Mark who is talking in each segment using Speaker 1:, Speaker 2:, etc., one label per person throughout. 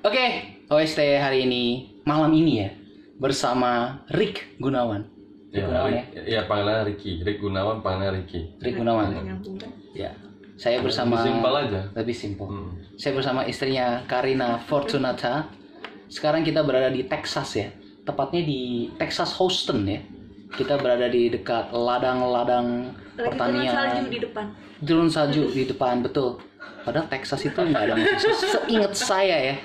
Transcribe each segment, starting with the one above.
Speaker 1: Oke, OST hari ini, malam ini ya, bersama Rick Gunawan.
Speaker 2: Ya, panggilannya Ricky. Rick Gunawan, panggilannya Ricky.
Speaker 1: Rick Gunawan. Ya, saya bersama.
Speaker 2: Lebih simpel aja.
Speaker 1: Lebih simpel. Saya bersama istrinya Karina Fortunata. Sekarang kita berada di Texas ya, tepatnya di Texas Houston ya. Kita berada di dekat ladang-ladang pertanian.
Speaker 3: Turun salju di depan.
Speaker 1: Turun salju di depan, betul. Padahal Texas itu nggak ada musim salju. Seingat saya ya,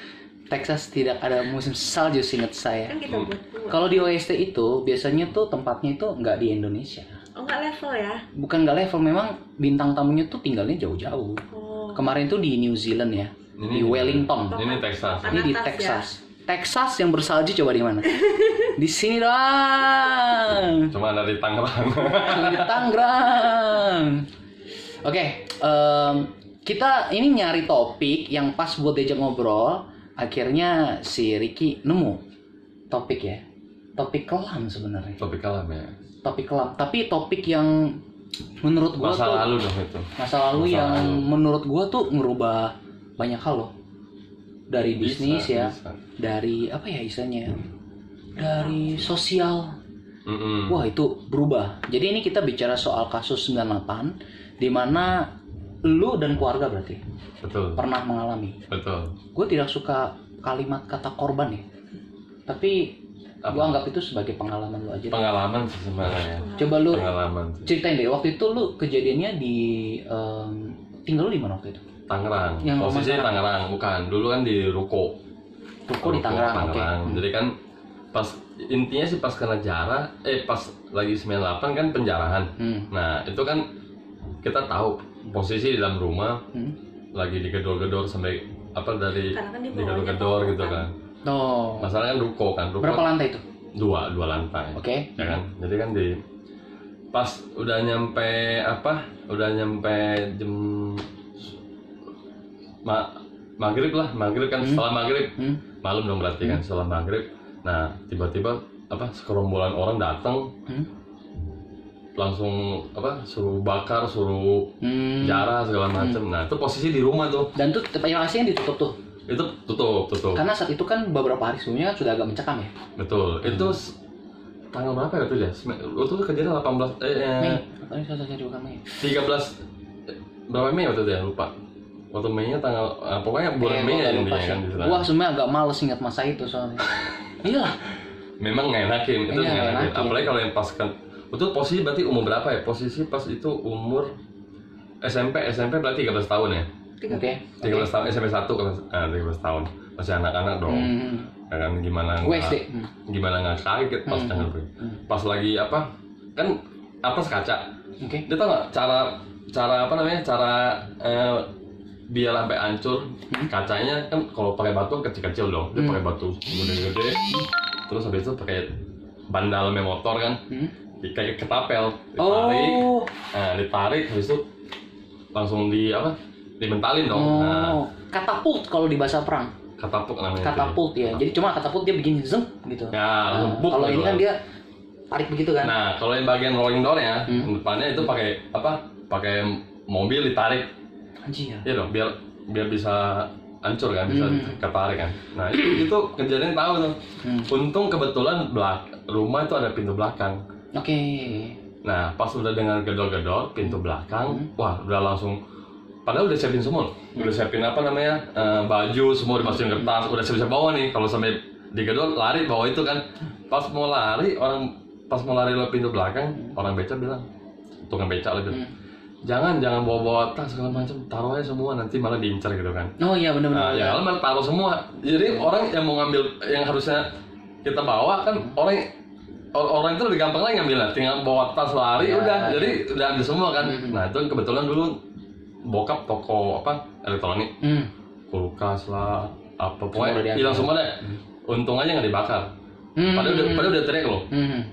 Speaker 1: Texas tidak ada musim salju seingat saya.
Speaker 3: Kan kita buat dua.
Speaker 1: Kalau di OST itu biasanya tuh tempatnya itu nggak di Indonesia.
Speaker 3: Oh, nggak level ya?
Speaker 1: Bukan nggak level, memang bintang tamunya tuh tinggalnya jauh-jauh.
Speaker 3: Oh.
Speaker 1: Kemarin tuh di New Zealand ya, di Wellington.
Speaker 2: Ini Texas.
Speaker 1: Ini di
Speaker 3: Atas
Speaker 1: Texas. Texas yang bersalju coba di mana? Di sini doang.
Speaker 2: Cuma ada di Tangerang.
Speaker 1: Di Tangerang. Oke, kita ini nyari topik yang pas buat diajak ngobrol. Akhirnya si Ricky nemu topik ya. Topik kelam sebenarnya.
Speaker 2: Topik kalam ya.
Speaker 1: Topik kelam, tapi topik yang menurut gua
Speaker 2: Masa
Speaker 1: tuh
Speaker 2: lalu dong itu.
Speaker 1: masa lalu yang menurut gua tuh ngerubah banyak hal loh. Dari bisnis ya,
Speaker 2: bisa.
Speaker 1: dari apa ya istilahnya? Dari sosial.
Speaker 2: Mm-mm.
Speaker 1: Wah, itu berubah. Jadi ini kita bicara soal kasus 98 di mana lu dan keluarga berarti
Speaker 2: Betul.
Speaker 1: pernah mengalami.
Speaker 2: Betul.
Speaker 1: Gue tidak suka kalimat kata korban ya. Tapi
Speaker 2: Apa?
Speaker 1: gue anggap itu sebagai pengalaman lu aja.
Speaker 2: Pengalaman sih sebenarnya.
Speaker 1: Coba lu
Speaker 2: Pengalaman sih.
Speaker 1: ceritain deh, waktu itu lu kejadiannya di tinggal lu di mana waktu itu?
Speaker 2: Tangerang.
Speaker 1: Yang rumah
Speaker 2: Posisinya
Speaker 1: Tangerang.
Speaker 2: Tangerang, bukan. Dulu kan di Ruko.
Speaker 1: Ruko di Tangerang, oke.
Speaker 2: Jadi kan pas intinya sih pas kena jara, pas lagi 98 kan penjarahan. Nah, itu kan kita tahu posisi di dalam rumah lagi digedor-gedor sampai apa dari
Speaker 3: Karena kan di bawahnya
Speaker 2: digedor-gedor
Speaker 3: toko
Speaker 2: gitu
Speaker 3: kan.
Speaker 2: kan.
Speaker 1: Oh.
Speaker 2: Masalah kan ruko kan. Ruko
Speaker 1: Berapa lantai itu?
Speaker 2: dua lantai.
Speaker 1: Oke.
Speaker 2: Ya kan? Jadi kan di pas udah nyampe jam maghrib kan setelah maghrib malam dong berarti kan setelah maghrib. Nah tiba-tiba sekerombolan orang datang langsung suruh bakar, suruh jarah segala macam. Nah itu posisi di rumah tuh.
Speaker 1: Dan tuh yang aslinya ditutup tuh.
Speaker 2: Itu tutup.
Speaker 1: Karena saat itu kan beberapa hari sebelumnya sudah agak mencekam ya.
Speaker 2: Betul. Itu tanggal berapa ya tuh ya? Itu kejadian 18
Speaker 1: Mei. Apa saya cari bukan Mei.
Speaker 2: 13 berapa Mei waktu itu ya lupa. Waktu Mei-nya tanggal pokoknya bulan Mei ya intinya kan di sana.
Speaker 1: Gua sebenarnya agak males ingat masa itu soalnya. Iyalah.
Speaker 2: Memang ngenakin itu
Speaker 1: Iya,
Speaker 2: ngenakin.
Speaker 1: ngenakin.
Speaker 2: Apalagi kalau yang pas kan itu posisi berarti umur berapa ya? Posisi pas itu umur SMP berarti 13 tahun ya?
Speaker 1: Oke.
Speaker 2: 13 tahun SMP 1 kelas 13 tahun. Masih anak-anak dong. Ya kan gimana
Speaker 1: Gue SD.
Speaker 2: gimana nggak kaget pas denger pas lagi kan atas kaca.
Speaker 1: Oke.
Speaker 2: Dia tau nggak cara biar sampai hancur kacanya kan kalau pakai batu kecil-kecil dong. Dia pakai batu gede-gede. Terus habis itu pakai ban dalamnya motor kan. Kayak ketapel, ditarik. Nah, ditarik habis itu langsung dimentalin dong. Nah,
Speaker 1: Katapult kalau di bahasa perang.
Speaker 2: katapult namanya.
Speaker 1: Katapult ya. Jadi cuma katapult dia begini zeng gitu.
Speaker 2: Ya, lembut
Speaker 1: kalau
Speaker 2: gitu.
Speaker 1: ini kan dia tarik begitu kan.
Speaker 2: Nah, kalau yang bagian rolling door ya, depannya itu pakai pakai mobil ditarik.
Speaker 1: Anjir.
Speaker 2: Iya dong, biar bisa hancur kan, bisa ketarik kan. Nah, itu kejadian tahu tuh. Untung kebetulan rumah itu ada pintu belakang.
Speaker 1: Oke.
Speaker 2: Nah, pas udah dengar gedor-gedor pintu belakang, wah udah langsung. Padahal udah siapin semua, udah siapin baju semua dimasukin kertas, udah siap-siap bawa nih. Kalau sampai digedor lari bawa itu kan. Pas mau lari lewat pintu belakang, orang beca bilang, tukang beca lah bilang, jangan bawa tas segala macam, taruh aja semua nanti malah diincar gitu kan.
Speaker 1: Oh iya benar-benar.
Speaker 2: Nah, ya malah taruh semua. Jadi orang yang mau ngambil yang harusnya kita bawa kan orang itu lebih gampang lagi ngambilnya, tinggal bawa tas lari udah. Jadi udah ambil semua kan. Nah, itu kebetulan dulu bokap toko elektronik. Kulkas lah, pokoknya hilang semua deh. Untung aja nggak dibakar. Padahal udah teriak loh,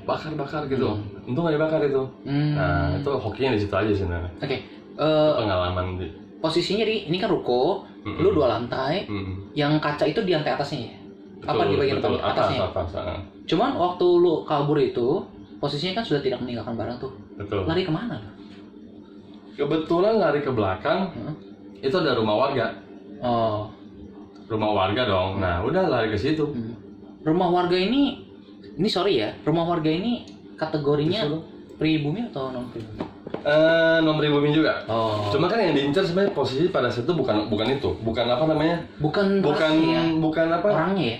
Speaker 2: bakar gitu. Untung nggak dibakar itu. Nah itu hokinya di situ aja sih sebenarnya.
Speaker 1: Oke.
Speaker 2: Pengalaman
Speaker 1: Posisinya ini kan ruko, lu 2 lantai, yang kaca itu di lantai atasnya ya? Apa di bagian atasnya?
Speaker 2: Atas.
Speaker 1: Cuman waktu lu kabur itu, posisinya kan sudah tidak meninggalkan barang tuh.
Speaker 2: Betul.
Speaker 1: Lari kemana?
Speaker 2: Kebetulan lari ke belakang, itu ada rumah warga.
Speaker 1: Oh.
Speaker 2: rumah warga dong. Nah udah lari ke situ.
Speaker 1: Rumah warga ini sorry ya, rumah warga ini kategorinya pribumi atau non pribumi?
Speaker 2: Non pribumi juga.
Speaker 1: Oh.
Speaker 2: Cuma kan yang diincar sebenarnya posisi pada saat itu bukan itu, bukan apa namanya?
Speaker 1: Bukan
Speaker 2: apa?
Speaker 1: Orangnya ya?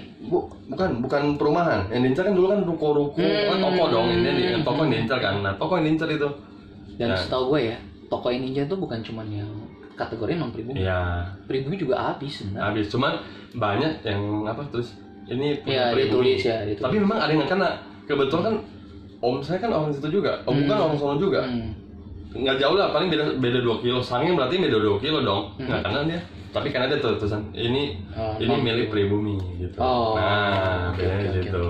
Speaker 2: Bukan perumahan. Yang diincar kan dulu kan ruko-ruko, kan toko dong. Ini toko yang diincar kan. Nah toko yang diincar itu.
Speaker 1: Dan
Speaker 2: Nah.
Speaker 1: setahu gue ya, toko yang ninja itu bukan cuma yang kategori non pribumi.
Speaker 2: Iya.
Speaker 1: Pribumi juga habis sebenarnya.
Speaker 2: Habis. Cuman banyak yang apa terus ini
Speaker 1: Iya,
Speaker 2: pribumi.
Speaker 1: ditulis ya.
Speaker 2: Tapi memang ada yang kena. Kebetulan kan om saya kan orang situ juga. Om bukan orang sono juga. Nggak jauh lah, paling beda 2 kilo. Sangnya berarti beda 2 kilo dong. Nggak kena dia. Tapi kan ada tulisan ini milik pribumi gitu.
Speaker 1: Oh,
Speaker 2: nah,
Speaker 1: oke,
Speaker 2: bedanya
Speaker 1: oke,
Speaker 2: gitu.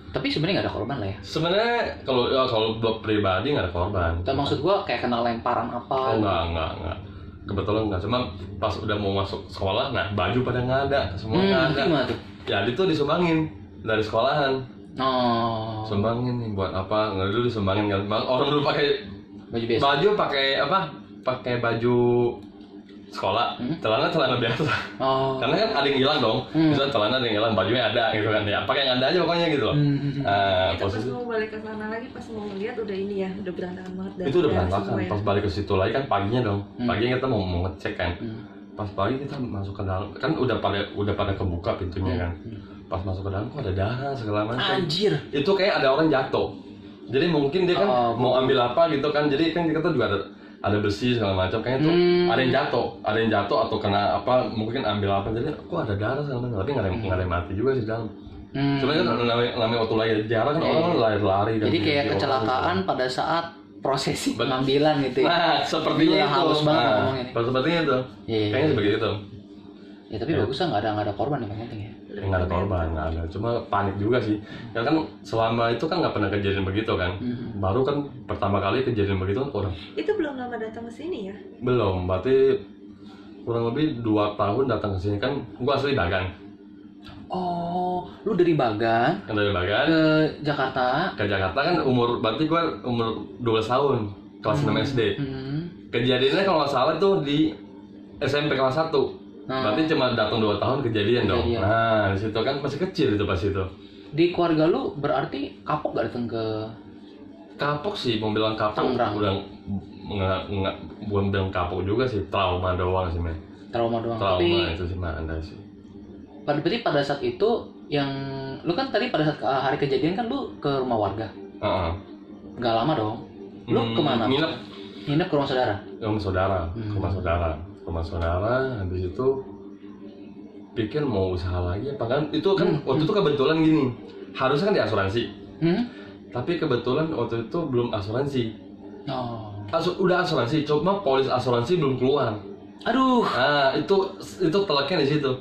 Speaker 1: Tapi sebenarnya nggak ada korban lah ya.
Speaker 2: Sebenarnya kalau buat pribadi nggak ada korban.
Speaker 1: Tapi maksud gua kayak kena lemparan apa?
Speaker 2: Oh enggak. Kebetulan enggak. Cuma pas udah mau masuk sekolah, nah baju pada nggak ada, semua nggak ada.
Speaker 1: Gimana tuh?
Speaker 2: Ya itu disumbangin dari sekolahan.
Speaker 1: Oh.
Speaker 2: Sumbangin nih buat apa? Nggak dulu disumbangin kan. Orang dulu pakai
Speaker 1: Baju biasa.
Speaker 2: baju pakai apa? Pakai baju sekolah, celana biasa.
Speaker 1: Oh.
Speaker 2: Karena kan ada yang hilang dong. Misalnya celana ada yang hilang, bajunya ada gitu kan ya. Pakai yang ada aja pokoknya gitu loh.
Speaker 3: Itu pas
Speaker 2: Posisi
Speaker 3: mau balik ke sana lagi, pas mau lihat udah ini ya, udah berantakan banget.
Speaker 2: itu udah berantakan.
Speaker 3: semua ya.
Speaker 2: Pas balik ke situ lagi kan paginya dong. Paginya kita mau ngecek kan. Pas pagi kita masuk ke dalam kan udah pada kebuka pintunya kan. Pas masuk ke dalam kok ada darah segala macam.
Speaker 1: Anjir.
Speaker 2: Itu kayak ada orang jatuh. Jadi mungkin dia kan mau ambil apa gitu kan. Jadi kan kita juga ada besi segala macam kayaknya tuh ada yang jatuh atau kena apa mungkin ambil apa. Jadi kok ada darah segala macam tapi nggak ada yang mati juga sih di dalam. Sebenarnya kan namanya waktu lagi jarang kan orang lari-lari dan
Speaker 1: Jadi kayak kecelakaan pada saat prosesi pengambilan gitu ya.
Speaker 2: Nah, sepertinya itu.
Speaker 1: halus banget ngomongnya nih.
Speaker 2: Sepertinya itu.
Speaker 1: Iya.
Speaker 2: Kayaknya seperti itu.
Speaker 1: Ya tapi bagus lah nggak ada korban yang penting ya.
Speaker 2: Nggak ada korban, nggak ada. Cuma panik juga sih. Ya kan selama itu kan nggak pernah kejadian begitu kan. Baru kan pertama kali kejadian begitu kan orang.
Speaker 3: Itu belum lama datang ke sini ya?
Speaker 2: Belum, berarti kurang lebih 2 tahun datang ke sini kan. Gua asli Bagan.
Speaker 1: Oh, lu dari Bagan
Speaker 2: Kan dari Bagan
Speaker 1: ke Jakarta.
Speaker 2: ke Jakarta kan berarti gua umur 12 tahun, kelas 6 SD. Kejadiannya kalau nggak salah tuh di SMP kelas 1. Berarti cuma datang 2 tahun kejadian dong. Nah, di situ kan masih kecil itu pas itu.
Speaker 1: Di keluarga lu berarti kapok gak datang ke
Speaker 2: Kapok sih, mau bilang kapok
Speaker 1: Tangerang?
Speaker 2: udah nggak bukan bilang kapok juga sih, trauma doang sih men.
Speaker 1: trauma doang?
Speaker 2: Trauma
Speaker 1: Tapi
Speaker 2: itu sih mah ada sih.
Speaker 1: berarti pada saat itu yang lu kan tadi pada saat hari kejadian kan lu ke rumah warga. Nggak lama dong. Lu kemana? Nginep ke rumah saudara.
Speaker 2: Ke rumah saudara, rumah saudara. Habis itu pikir mau usaha lagi apa kan? Itu kan waktu itu kebetulan gini, harusnya kan di asuransi. Tapi kebetulan waktu itu belum asuransi.
Speaker 1: Oh.
Speaker 2: Udah asuransi, cuma polis asuransi belum keluar.
Speaker 1: Aduh.
Speaker 2: Nah, itu telaknya di situ.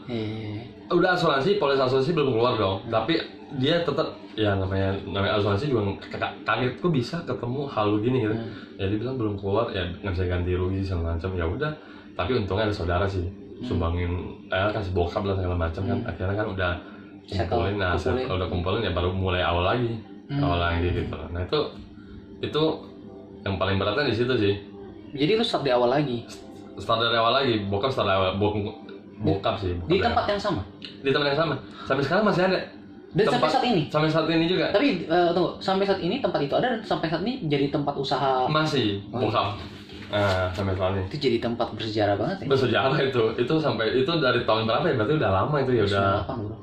Speaker 2: Udah asuransi, polis asuransi belum keluar dong. Tapi dia tetap ya namanya asuransi juga kaget kok bisa ketemu hal begini gitu. Ya dia bilang belum keluar ya nggak bisa ganti rugi segala macam. Ya udah. Tapi untungnya ada saudara sih sumbangin kasih bokap lah segala macam kan. Akhirnya kan udah kumpulin. Nah, udah kumpulin ya baru mulai awal lagi. Awal lagi gitu. Nah, itu yang paling beratnya di situ sih.
Speaker 1: Jadi lu start di awal lagi.
Speaker 2: Start dari awal lagi, bokap start dari awal, bokap sih.
Speaker 1: Di tempat yang sama.
Speaker 2: Di tempat yang sama. Sampai sekarang masih ada.
Speaker 1: Dan sampai saat ini.
Speaker 2: Sampai saat ini juga.
Speaker 1: Tapi tunggu, sampai saat ini tempat itu ada dan sampai saat ini jadi tempat usaha.
Speaker 2: Masih bokap. Sampai saat ini.
Speaker 1: Itu jadi tempat bersejarah banget ya.
Speaker 2: Bersejarah itu. Itu sampai itu dari tahun berapa ya? Berarti udah lama itu ya udah.
Speaker 1: 98, bro.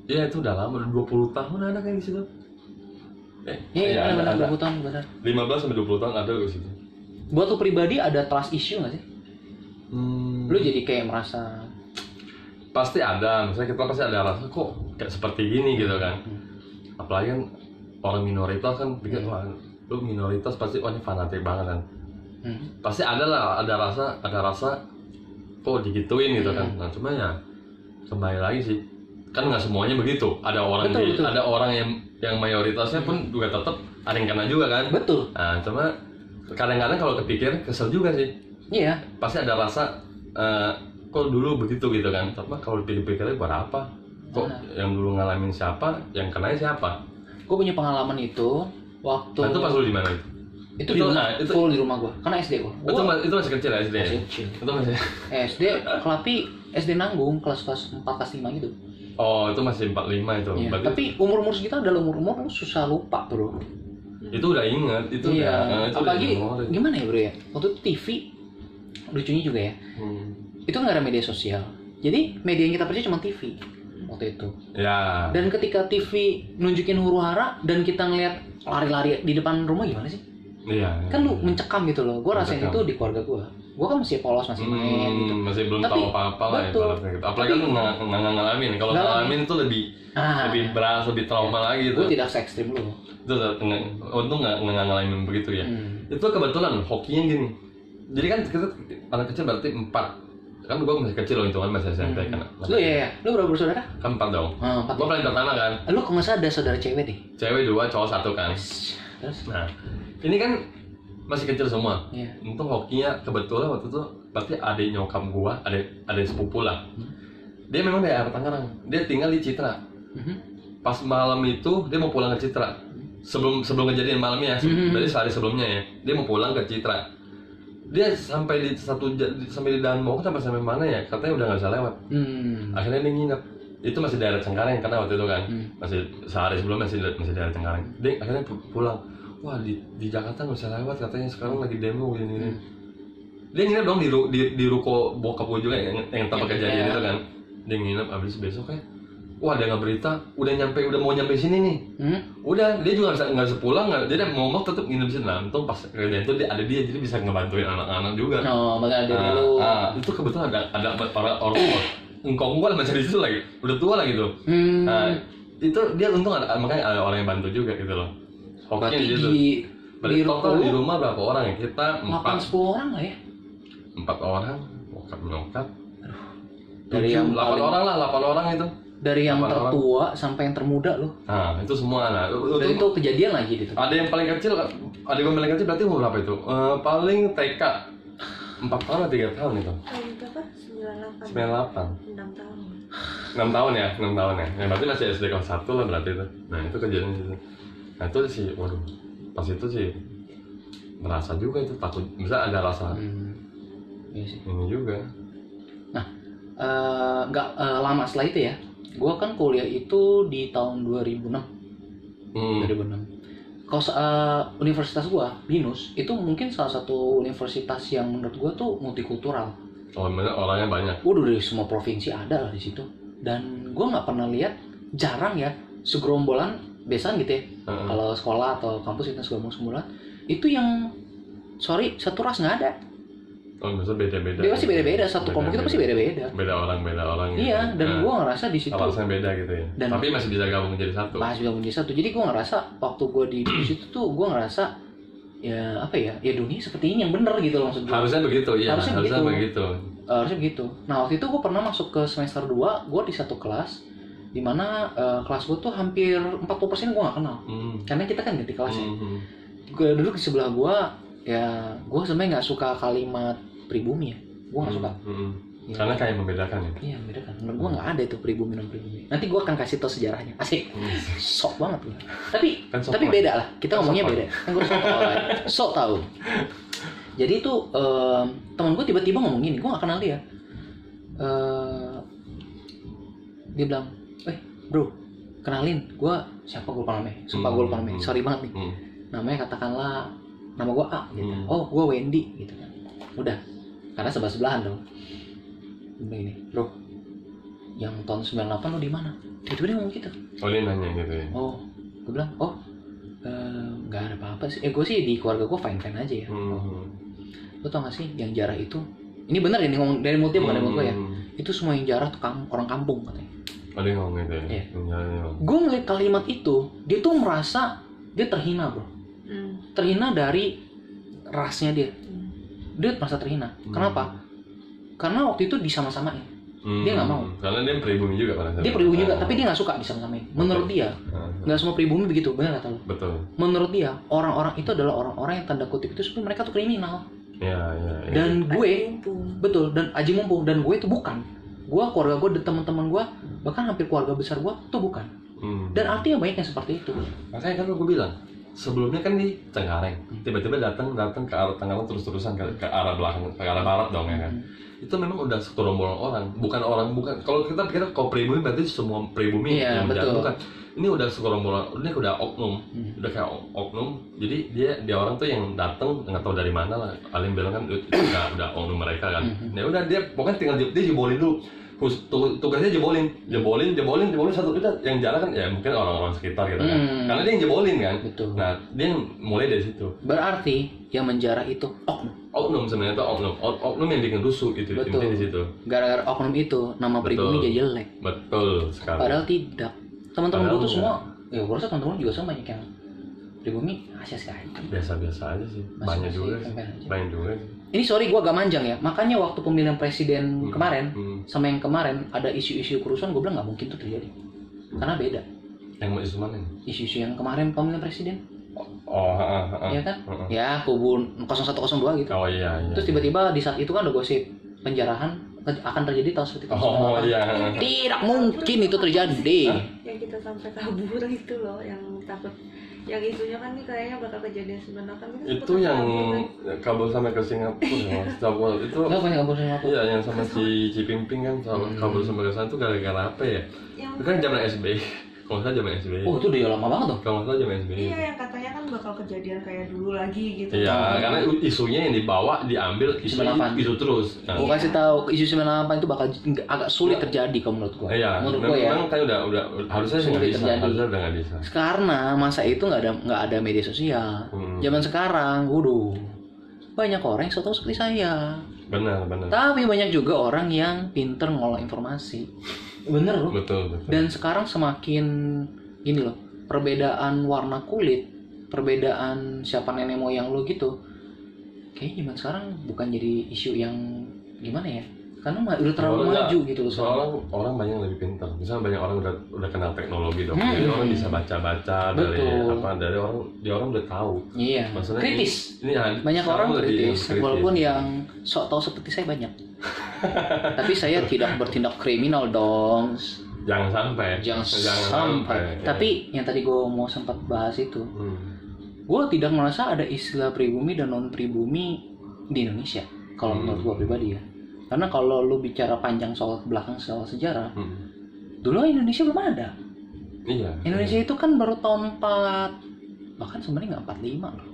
Speaker 2: Iya, itu udah lama, udah 20 tahun ada kayak di situ.
Speaker 1: Iya, benar 20 tahun benar.
Speaker 2: 15 sampai 20 tahun ada di situ.
Speaker 1: Buat lu pribadi ada trust issue nggak sih? Lu jadi kayak merasa
Speaker 2: pasti ada, misalnya kita pasti ada rasa kok kayak seperti gini gitu kan. Apalagi kan orang minoritas kan pikir wah lu minoritas pasti wah ini fanatik banget kan. Pasti ada lah, ada rasa kok digituin gitu kan. Nah cuma ya kembali lagi sih kan nggak semuanya begitu. Ada orang betul. Ada orang yang mayoritasnya pun juga tetap ada yang kena juga kan.
Speaker 1: Betul.
Speaker 2: Nah cuma kadang-kadang kalau kepikir kesel juga sih.
Speaker 1: Iya.
Speaker 2: Pasti ada rasa kok dulu begitu gitu kan. Tapi kalau dipikir-pikirnya buat apa? Kok yang dulu ngalamin siapa, yang kenanya siapa?
Speaker 1: Gue punya pengalaman itu waktu.
Speaker 2: Nah, itu pas lu di mana itu?
Speaker 1: Itu di rumah, full di rumah gua. Karena SD gua.
Speaker 2: Itu masih kecil ya SD.
Speaker 1: Masih kecil.
Speaker 2: Itu masih.
Speaker 1: SD Kelapi SD Nanggung kelas 4 kelas 5 gitu.
Speaker 2: Oh, itu masih 45 itu.
Speaker 1: Iya.
Speaker 2: Berarti
Speaker 1: Tapi umur segitu adalah umur susah lupa, Bro.
Speaker 2: itu udah inget, itu
Speaker 1: iya.
Speaker 2: itu
Speaker 1: Apalagi
Speaker 2: udah
Speaker 1: gimana ya, Bro ya? Waktu itu TV lucunya juga ya. Itu nggak ada media sosial. Jadi media yang kita percaya cuma TV waktu itu.
Speaker 2: Ya.
Speaker 1: Dan ketika TV nunjukin huru-hara dan kita ngeliat lari-lari di depan rumah gimana sih?
Speaker 2: Iya.
Speaker 1: Kan lu mencekam gitu loh. Gue rasain
Speaker 2: Mencekam.
Speaker 1: itu di keluarga gue. Gue kan masih polos, masih main gitu.
Speaker 2: Masih belum
Speaker 1: Tapi,
Speaker 2: tahu apa-apa lah
Speaker 1: betul.
Speaker 2: ibaratnya gitu. Apalagi kan lu nggak ngalamin. Kalau ngalamin itu lebih berat, lebih trauma lagi
Speaker 1: Gue
Speaker 2: itu.
Speaker 1: tidak se-ekstrim lu.
Speaker 2: Itu untung nggak ngalamin begitu ya. Itu kebetulan hokinya gini. Jadi kan kita anak kecil berarti 4. Kan gue masih kecil loh, hitungan masih SMP kan.
Speaker 1: Lu ya? Lu berapa bersaudara?
Speaker 2: Kan 4 dong.
Speaker 1: 4.
Speaker 2: Gue paling pertama kan.
Speaker 1: Lu kalau nggak salah ada saudara cewek deh.
Speaker 2: Cewek 2, cowok 1 kan.
Speaker 1: Terus?
Speaker 2: Nah, ini kan masih kecil semua.
Speaker 1: Iya.
Speaker 2: Untung hokinya kebetulan waktu itu berarti adik nyokap gua, adik sepupu lah. Dia memang dari arah Tangerang. Dia tinggal di Citra. Pas malam itu dia mau pulang ke Citra. Sebelum kejadian malamnya, dari sehari sebelumnya ya. Dia mau pulang ke Citra. Dia sampai di sampai di Dan Mogot sampai mana ya? Katanya udah nggak bisa lewat. Akhirnya dia nginep. Itu masih daerah Cengkareng karena waktu itu kan masih sehari sebelum masih daerah Cengkareng. Dia akhirnya pulang. Wah di Jakarta nggak bisa lewat katanya, sekarang lagi demo gini. Dia nginep dong di ruko bokap gue juga yang tempat kejadian itu kan. Dia nginep abis besok kan. Wah dia nggak berita, udah mau nyampe sini nih. Udah dia juga nggak bisa pulang, dia mau tetap nginep sini lah. Untung pas kejadian itu ada dia jadi bisa ngebantuin anak-anak juga.
Speaker 1: Oh, makanya ada lu.
Speaker 2: Itu kebetulan ada orang engkong gua masih di situ lagi, udah tua lagi tuh. Nah itu dia untung makanya ada orang yang bantu juga gitu loh.
Speaker 1: Berarti
Speaker 2: di total di rumah berapa orang ya? Kita
Speaker 1: 8-10 orang lah ya?
Speaker 2: 4 orang, bokap nyokap.
Speaker 1: Dari yang
Speaker 2: 8 orang lah, 8 orang itu.
Speaker 1: Dari yang tertua sampai yang termuda loh.
Speaker 2: Nah, itu semua lah.
Speaker 1: Dan itu kejadian lagi gitu.
Speaker 2: Ada yang paling kecil, ada yang paling kecil berarti umur berapa itu? Paling TK 4 tahun atau 3 tahun itu?
Speaker 3: Tahun berapa? 98.
Speaker 2: 98.
Speaker 3: 6 tahun.
Speaker 2: 6 tahun ya, 6 tahun ya. Ya berarti masih SD kelas 1 lah berarti itu. Nah, itu kejadian itu. Nah, itu sih, waduh. Pas itu sih merasa juga itu takut. Bisa ada rasa
Speaker 1: Iya sih.
Speaker 2: ini juga.
Speaker 1: Nah, nggak lama setelah itu ya. Gua kan kuliah itu di tahun 2006. 2006. Kalau universitas gua, BINUS, itu mungkin salah satu universitas yang menurut gua tuh multikultural.
Speaker 2: Oh, orangnya banyak.
Speaker 1: Waduh, dari semua provinsi ada lah di situ. Dan gua nggak pernah lihat, jarang ya, segerombolan biasanya gitu ya. Kalau sekolah atau kampus itu segerombolan itu yang satu ras nggak ada.
Speaker 2: Oh, maksudnya beda-beda.
Speaker 1: Dia pasti beda-beda, satu kelompok itu pasti beda-beda.
Speaker 2: Beda orang gitu.
Speaker 1: Iya, dan gua ngerasa di situ
Speaker 2: alasannya beda gitu ya.
Speaker 1: Dan
Speaker 2: tapi masih bisa gabung jadi satu.
Speaker 1: Masih gabung jadi satu. Jadi gua ngerasa waktu gua di situ tuh gua ngerasa ya apa ya? Ya dunia seperti ini yang bener gitu loh maksud gua.
Speaker 2: Harusnya begitu, iya. Harusnya begitu.
Speaker 1: Harusnya begitu. Nah, waktu itu gua pernah masuk ke semester 2, gua di satu kelas di mana kelas gua tuh hampir 40% gua nggak kenal. Karena kita kan ganti kelas ya. Gua duduk di sebelah gua, ya gua sebenarnya nggak suka kalimat pribumi ya. Gua nggak suka.
Speaker 2: Ya. Karena kayak membedakan ya.
Speaker 1: Iya, membedakan. Menurut gua nggak ada itu pribumi dan pribumi. Nanti gua akan kasih tau sejarahnya. Asik. Sok banget gua. Tapi beda lah. Kita ngomongnya beda. Kan gua sok tahu. Jadi itu teman gua tiba-tiba ngomong gini, gua nggak kenal dia. Dia bilang, bro, kenalin, gua siapa, gua lupa namanya. Sumpah gua lupa namanya. Sorry banget nih. Namanya katakanlah nama gua A gitu. Oh, gua Wendy gitu kan. Udah. Karena sebelah-sebelahan dong. Begini, bro, yang tahun 98 lo di mana? Tiba-tiba dia ngomong gitu.
Speaker 2: Oh, dia nanya gitu ya.
Speaker 1: Oh, gue bilang, nggak ada apa-apa sih. Gue sih di keluarga gue fine-fine aja ya. Lo tau gak sih yang jarah itu? Ini bener ya, ini ngomong dari mulut dia bukan dari mulut gue ya. Itu semua yang jarah tuh orang kampung katanya.
Speaker 2: Oh, dia ngomong gitu ya?
Speaker 1: Iya. Gue ngeliat kalimat itu, dia tuh merasa dia terhina, bro. Terhina dari rasnya dia. Dia merasa terhina. Kenapa? Karena waktu itu disama-samain. Dia nggak mau.
Speaker 2: Karena dia pribumi juga pada saat
Speaker 1: dia pribumi juga, tapi dia nggak suka disama-samain. Menurut dia, nggak semua pribumi begitu, benar kata lo?
Speaker 2: Betul.
Speaker 1: Menurut dia, orang-orang itu adalah orang-orang yang tanda kutip itu sebenarnya mereka tuh kriminal.
Speaker 2: Iya.
Speaker 1: Dan gue, betul, dan aji mumpung, dan gue itu bukan. Gue, keluarga gue, dan teman-teman gue, bahkan hampir keluarga besar gue tuh bukan. Dan artinya banyak yang seperti itu.
Speaker 2: Makanya kan gue bilang, sebelumnya kan di Cengkareng, tiba-tiba datang ke arah Tangerang terus-terusan ke arah belakang, ke arah barat dong ya kan. Itu memang udah segerombolan orang, bukan kalau kita pikir kalau pribumi berarti semua pribumi yang
Speaker 1: betul.
Speaker 2: bukan. Ini udah segerombolan, ini udah oknum, udah kayak oknum. Jadi dia orang tuh yang datang nggak tahu dari mana lah. Paling bilang kan itu udah oknum mereka kan. Nah udah dia pokoknya tinggal dia jebolin dulu. Tugasnya jebolin satu, udah yang jalan kan ya mungkin orang-orang sekitar gitu kan. Karena dia yang jebolin kan.
Speaker 1: Betul.
Speaker 2: Nah dia yang mulai dari situ.
Speaker 1: Berarti yang menjarah itu
Speaker 2: Oknum sebenarnya itu oknum yang bikin rusuh gitu.
Speaker 1: Betul.
Speaker 2: Intinya di situ.
Speaker 1: Gara-gara oknum itu nama pribumi jadi jelek.
Speaker 2: Betul sekali.
Speaker 1: Padahal tidak. Teman-teman gue
Speaker 2: Padahal
Speaker 1: tuh semua,
Speaker 2: enggak.
Speaker 1: gue rasa teman-teman juga sama banyak yang pribumi Asia sekali.
Speaker 2: Biasa-biasa aja sih. Banyak juga sih. Banyak juga sih.
Speaker 1: Ini sorry gue agak manjang ya, makanya waktu pemilihan presiden kemarin sama yang kemarin ada isu-isu kerusuhan, gue bilang nggak mungkin itu terjadi, karena beda.
Speaker 2: Yang mau isu mana?
Speaker 1: Isu-isu yang kemarin pemilihan presiden,
Speaker 2: Iya
Speaker 1: kan? Ya kubu 0102 gitu.
Speaker 2: Oh iya.
Speaker 1: Terus tiba-tiba di saat itu kan ada gosip penjarahan akan terjadi tahun seperti tahun 98.
Speaker 2: iya.
Speaker 1: Tidak mungkin itu terjadi.
Speaker 3: Yang kita sampai kabur itu loh, yang takut, yang isunya kan nih kayaknya bakal kejadian 98
Speaker 2: Itu yang kabur sampai ke Singapura itu
Speaker 1: Nggak banyak kabur sama aku.
Speaker 2: iya yang sama si Cipimping kan kabur sampai ke sana itu gara-gara apa ya? Itu kan zaman SBY. Kalau nggak salah zaman SBY.
Speaker 1: Oh itu udah lama banget tuh.
Speaker 2: Kalau nggak salah zaman SBY.
Speaker 3: Iya, yang katanya kan bakal kejadian kayak dulu lagi gitu.
Speaker 2: Iya, karena isunya yang dibawa diambil isu
Speaker 1: 98.
Speaker 2: itu terus. Nah,
Speaker 1: Gue kasih tahu isu 98 itu bakal agak sulit terjadi kalau menurut gue.
Speaker 2: iya,
Speaker 1: Menurut gue ya.
Speaker 2: memang kan udah harusnya sih nggak
Speaker 1: Sulit
Speaker 2: bisa,
Speaker 1: terjadi.
Speaker 2: harusnya udah nggak bisa.
Speaker 1: Karena masa itu nggak ada media sosial. Zaman sekarang, waduh, banyak orang yang so tau seperti saya.
Speaker 2: Benar.
Speaker 1: Tapi banyak juga orang yang pinter ngolah informasi. Bener loh.
Speaker 2: Betul.
Speaker 1: Dan sekarang semakin gini loh, perbedaan warna kulit, perbedaan siapa nenek moyang lo gitu, kayaknya zaman sekarang bukan jadi isu yang gimana ya, karena udah terlalu maju gitu loh.
Speaker 2: Soalnya orang banyak yang lebih pintar. Misalnya banyak orang udah kenal teknologi dong. Jadi orang bisa baca-baca dari orang udah tahu.
Speaker 1: Iya.
Speaker 2: Maksudnya
Speaker 1: Kritis.
Speaker 2: Ini
Speaker 1: Banyak orang kritis, walaupun yang sok tahu seperti saya banyak. Tapi saya tidak bertindak kriminal dong.
Speaker 2: Jangan sampai.
Speaker 1: Tapi yang tadi gue mau sempat bahas itu, gue tidak merasa ada istilah pribumi dan non pribumi di Indonesia. Kalau menurut gue pribadi ya. Karena kalau lu bicara panjang soal belakang soal sejarah, dulu Indonesia belum ada.
Speaker 2: Iya.
Speaker 1: Indonesia itu kan baru tahun 4, bahkan sebenarnya nggak 45 loh.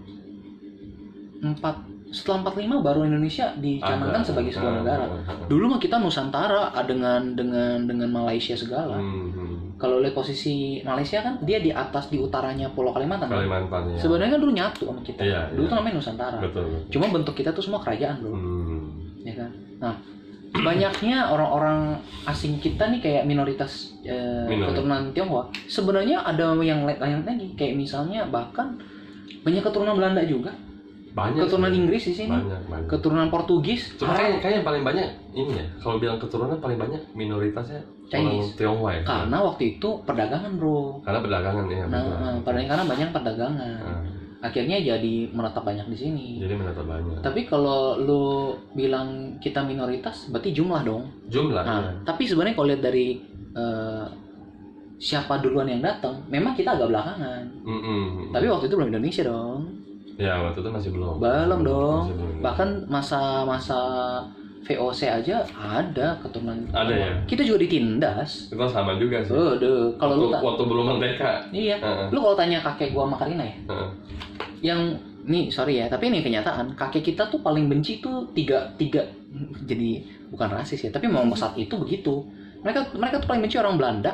Speaker 1: 4 setelah 45 baru Indonesia dicanangkan sebagai sebuah negara. Dulu mah kita Nusantara dengan Malaysia segala. Kalau lihat posisi Malaysia kan dia di atas di utaranya Pulau Kalimantan.
Speaker 2: Ya.
Speaker 1: Sebenarnya kan dulu nyatu sama kita.
Speaker 2: Iya,
Speaker 1: Dulu tuh namanya Nusantara.
Speaker 2: Betul.
Speaker 1: Cuma bentuk kita tuh semua kerajaan bro. Ya kan. Nah banyaknya orang-orang asing kita nih kayak minoritas keturunan Tionghoa. Sebenarnya ada yang lain lagi kayak misalnya bahkan banyak keturunan Belanda juga.
Speaker 2: Banyak
Speaker 1: keturunan Inggris di sini,
Speaker 2: banyak.
Speaker 1: Keturunan Portugis.
Speaker 2: Cuma kayaknya yang paling banyak ini ya. Kalau bilang keturunan paling banyak minoritasnya
Speaker 1: Chinese.
Speaker 2: orang Tionghoa ya.
Speaker 1: Karena waktu itu perdagangan bro.
Speaker 2: Karena perdagangan ya.
Speaker 1: Karena banyak perdagangan. Akhirnya jadi menetap banyak di sini.
Speaker 2: Jadi menetap banyak.
Speaker 1: Tapi kalau lu bilang kita minoritas, berarti jumlah dong.
Speaker 2: Jumlah.
Speaker 1: Nah, tapi sebenarnya kalau lihat dari siapa duluan yang datang, memang kita agak belakangan. Tapi waktu itu belum Indonesia dong.
Speaker 2: Ya waktu itu masih belum.
Speaker 1: Belum dong. Bahkan masa VOC aja ada keturunan.
Speaker 2: Ada ya.
Speaker 1: Kita juga ditindas.
Speaker 2: Kita sama juga sih.
Speaker 1: Kalau
Speaker 2: waktu belum merdeka.
Speaker 1: Iya. Lu kalau tanya kakek gua sama Karina ya. Yang nih sorry ya, tapi ini kenyataan. Kakek kita tuh paling benci tuh tiga. Jadi bukan rasis ya, tapi memang saat itu begitu. Mereka tuh paling benci orang Belanda,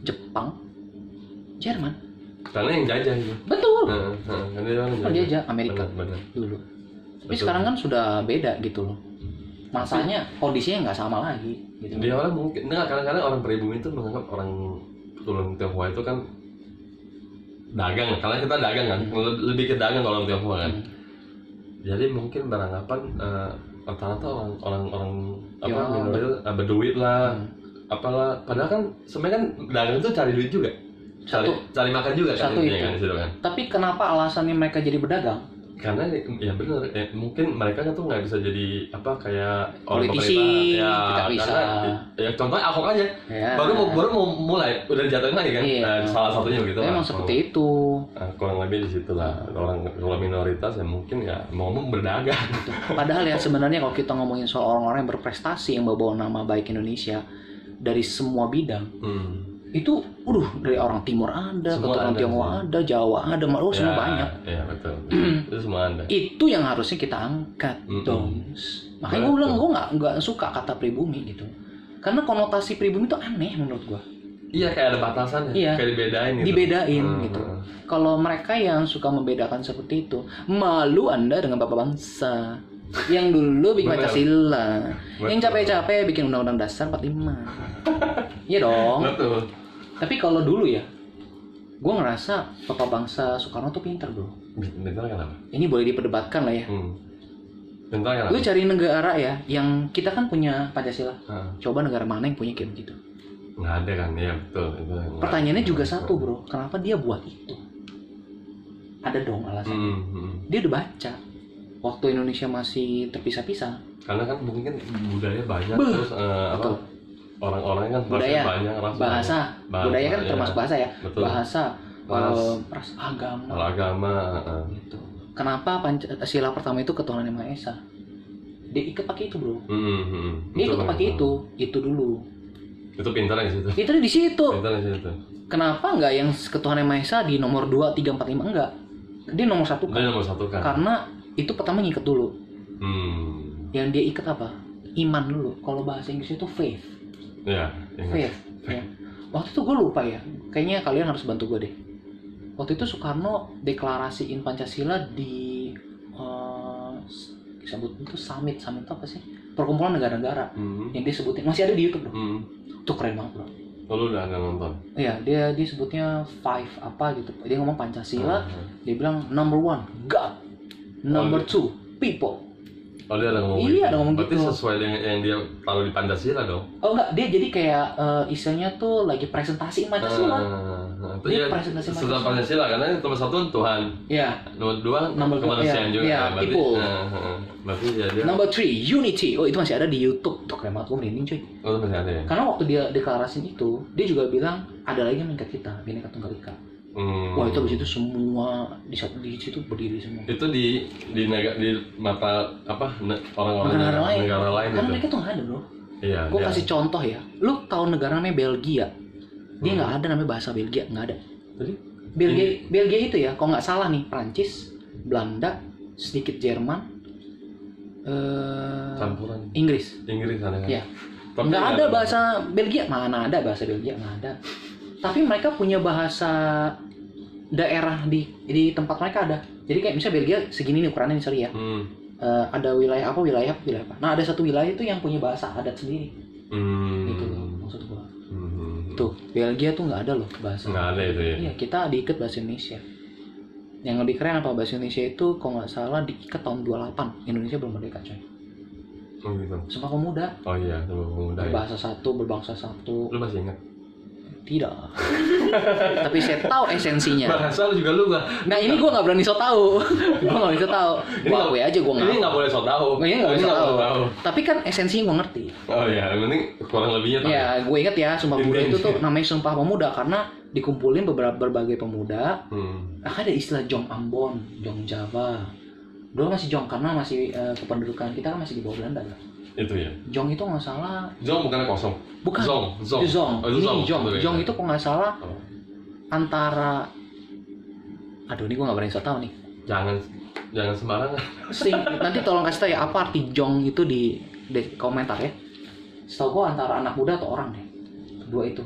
Speaker 1: Jepang, Jerman.
Speaker 2: Karena yang jajah gitu.
Speaker 1: Betul.
Speaker 2: Kan
Speaker 1: jajah Amerika
Speaker 2: bener.
Speaker 1: dulu. Tapi sekarang kan sudah beda gitu loh. Masanya kondisinya nggak sama lagi. Gitu.
Speaker 2: Dia orang mungkin, kadang-kadang orang pribumi itu menganggap orang keturunan Tionghoa itu kan dagang, karena kita dagang kan, lebih ke dagang kalau orang Tionghoa kan. Jadi mungkin beranggapan rata-rata orang minoritas berduit lah, apalah. Padahal kan sebenarnya kan dagang itu cari duit juga. Cari makan juga kan,
Speaker 1: itu.
Speaker 2: Kan,
Speaker 1: Tapi kenapa alasannya mereka jadi berdagang?
Speaker 2: karena ya benar mungkin mereka tuh nggak bisa jadi apa kayak orang
Speaker 1: Politisi,
Speaker 2: pemerintah ya
Speaker 1: tidak bisa.
Speaker 2: karena, ya contohnya Ahok aja
Speaker 1: Ya.
Speaker 2: baru mau mulai udah jatuhin lagi kan.
Speaker 1: Iya.
Speaker 2: Nah, salah satunya begitu
Speaker 1: Memang seperti itu.
Speaker 2: Nah, kurang lebih di situ lah orang kalau minoritas ya mungkin ya mau berdagang.
Speaker 1: Padahal ya sebenarnya kalau kita ngomongin soal orang-orang yang berprestasi yang bawa nama baik Indonesia dari semua bidang, itu dari orang Timur ada,
Speaker 2: Semua
Speaker 1: keturunan
Speaker 2: ada,
Speaker 1: Tionghoa
Speaker 2: sih.
Speaker 1: ada, Jawa ada, semua banyak.
Speaker 2: Ya betul. Itu semua ada.
Speaker 1: Itu yang harusnya kita angkat dong. Makanya gue bilang gue nggak suka kata pribumi gitu, karena konotasi pribumi itu aneh menurut gue.
Speaker 2: Iya kayak ada batasannya,
Speaker 1: Iya.
Speaker 2: kayak dibedain gitu.
Speaker 1: Dibedain gitu. Kalau mereka yang suka membedakan seperti itu, malu Anda dengan bapak bangsa yang dulu bikin
Speaker 2: Bener.
Speaker 1: Pancasila, yang
Speaker 2: Betul.
Speaker 1: capek-capek bikin Undang-Undang Dasar 45. Iya dong.
Speaker 2: Betul.
Speaker 1: Tapi kalau dulu ya, gue ngerasa bapak bangsa Soekarno tuh pinter bro.
Speaker 2: Bentar kenapa?
Speaker 1: Ini boleh diperdebatkan lah ya.
Speaker 2: Bentar kenapa?
Speaker 1: Lu cari negara ya, yang kita kan punya Pancasila.
Speaker 2: Nah,
Speaker 1: Coba negara mana yang punya kayak begitu?
Speaker 2: nggak ada kan? Iya betul. Itu yang
Speaker 1: Pertanyaannya
Speaker 2: nggak-
Speaker 1: juga satu bro, kenapa dia buat itu? Ada dong alasan. Dia udah baca waktu Indonesia masih terpisah-pisah.
Speaker 2: Karena kan mungkin budaya banyak
Speaker 1: Beuh,
Speaker 2: terus
Speaker 1: betul.
Speaker 2: orang-orang kan
Speaker 1: Budaya,
Speaker 2: banyak ras
Speaker 1: bahasa,
Speaker 2: banyak.
Speaker 1: budaya kan
Speaker 2: Bahasa,
Speaker 1: termasuk bahasa ya.
Speaker 2: Betul.
Speaker 1: Bahasa,
Speaker 2: Ras.
Speaker 1: ras, agama.
Speaker 2: agama.
Speaker 1: Gitu. Kenapa Pancasila pertama itu ketuhanan yang Maha Esa? Dia ikut pakai itu bro. Dia ikut pakai itu dulu.
Speaker 2: Itu pintar di situ.
Speaker 1: Itu di situ.
Speaker 2: Pintar di situ.
Speaker 1: Kenapa nggak yang ketuhanan yang Maha Esa di nomor 2, 3, 4, 5 enggak? Dia nomor 1
Speaker 2: Dia
Speaker 1: kan.
Speaker 2: nomor satu kan.
Speaker 1: Karena itu pertama ngikat dulu. Yang dia ikat apa? Iman dulu. Kalau bahasa Inggris itu faith.
Speaker 2: Ya.
Speaker 1: Faith. Ya. Waktu itu gue lupa ya. Kayaknya kalian harus bantu gue deh. Waktu itu Soekarno deklarasiin Pancasila di disebut itu summit apa sih? Perkumpulan negara-negara. Yang dia sebutin masih ada di YouTube bro. Itu keren banget bro.
Speaker 2: Oh, lu udah nonton?
Speaker 1: Iya, dia sebutnya five apa gitu. Dia ngomong Pancasila, dia bilang number 1 God, number 2 people.
Speaker 2: Oh, dia ada ngomong
Speaker 1: Iya,
Speaker 2: gitu.
Speaker 1: ada ngomong
Speaker 2: Berarti
Speaker 1: gitu.
Speaker 2: sesuai dengan yang dia taruh di Pancasila dong.
Speaker 1: Oh enggak, dia jadi kayak istilahnya tuh lagi presentasi Pancasila. Dia
Speaker 2: Iya,
Speaker 1: presentasi
Speaker 2: setelah
Speaker 1: Pancasila.
Speaker 2: Pancasila karena nomor satu Tuhan,
Speaker 1: Iya.
Speaker 2: nomor dua
Speaker 1: Nomor dua,
Speaker 2: kemanusiaan
Speaker 1: iya,
Speaker 2: juga.
Speaker 1: iya,
Speaker 2: Berarti,
Speaker 1: people.
Speaker 2: berarti ya dia.
Speaker 1: Number 3 unity. Oh itu masih ada di YouTube. Tuh keren banget, gue merinding cuy.
Speaker 2: Oh, itu masih ada ya.
Speaker 1: Karena waktu dia deklarasiin itu, dia juga bilang ada lagi yang mengikat kita, Bhinneka Tunggal Ika. Wah itu abis itu semua di situ berdiri semua.
Speaker 2: Itu di mata apa orang-orang negara lain
Speaker 1: Kan
Speaker 2: itu.
Speaker 1: mereka tuh nggak ada bro.
Speaker 2: Iya.
Speaker 1: Gue
Speaker 2: dia-
Speaker 1: kasih contoh ya. Lu tahu negara namanya Belgia? Dia nggak ada namanya bahasa Belgia, nggak ada.
Speaker 2: Tadi?
Speaker 1: Belgia itu ya, kalau nggak salah nih, Prancis, Belanda, sedikit Jerman,
Speaker 2: Campuran
Speaker 1: Inggris.
Speaker 2: Inggris ada kan?
Speaker 1: Ya.
Speaker 2: Tapi
Speaker 1: Nggak ada bahasa Belgia, mana ada bahasa Belgia, nggak ada. Tapi mereka punya bahasa daerah di tempat mereka ada. Jadi kayak misalnya Belgia segini nih ukurannya nih sorry ya. Ada wilayah apa. Nah ada satu wilayah itu yang punya bahasa adat sendiri. Gitu loh maksud gua. Tuh Belgia tuh nggak ada loh bahasa.
Speaker 2: Nggak ada itu ya.
Speaker 1: Iya kita diikat bahasa Indonesia. Yang lebih keren apa bahasa Indonesia itu kalau nggak salah diikat tahun 28. Indonesia belum merdeka coy.
Speaker 2: Oh gitu.
Speaker 1: Sumpah Pemuda.
Speaker 2: Oh iya, Sumpah Pemuda ya.
Speaker 1: Berbahasa satu, berbangsa satu.
Speaker 2: Lu masih ingat?
Speaker 1: Tidak. Tapi saya tahu esensinya.
Speaker 2: Bahasa lu juga lupa.
Speaker 1: Nah ini gue nggak berani so tahu. Gue nggak berani so tahu. Gue akui aja gue
Speaker 2: Ini nggak boleh so tahu.
Speaker 1: Ini nggak boleh so
Speaker 2: nggak
Speaker 1: tahu.
Speaker 2: boleh tahu.
Speaker 1: Tapi kan esensinya gue ngerti.
Speaker 2: Oh iya, yang penting kurang lebihnya tahu.
Speaker 1: Ya gue inget ya Sumpah Pemuda itu tuh
Speaker 2: Intinya.
Speaker 1: namanya Sumpah Pemuda karena dikumpulin berbagai pemuda. Ada istilah Jong Ambon, Jong Jawa. Dulu masih Jong karena masih kependudukan kita kan masih di bawah Belanda kan.
Speaker 2: Itu ya.
Speaker 1: Jong itu nggak salah.
Speaker 2: Zong bukan kosong.
Speaker 1: Bukan.
Speaker 2: Zong.
Speaker 1: Itu Zong.
Speaker 2: Oh, itu
Speaker 1: Ini Jong.
Speaker 2: Betul, ya.
Speaker 1: Jong itu kalau nggak salah
Speaker 2: Oh.
Speaker 1: antara. Aduh ini gue nggak berani so tahu nih.
Speaker 2: Jangan sembarangan.
Speaker 1: Nanti tolong kasih tahu ya apa arti Jong itu di komentar ya. Setahu gue antara anak muda atau orang deh. Kedua itu.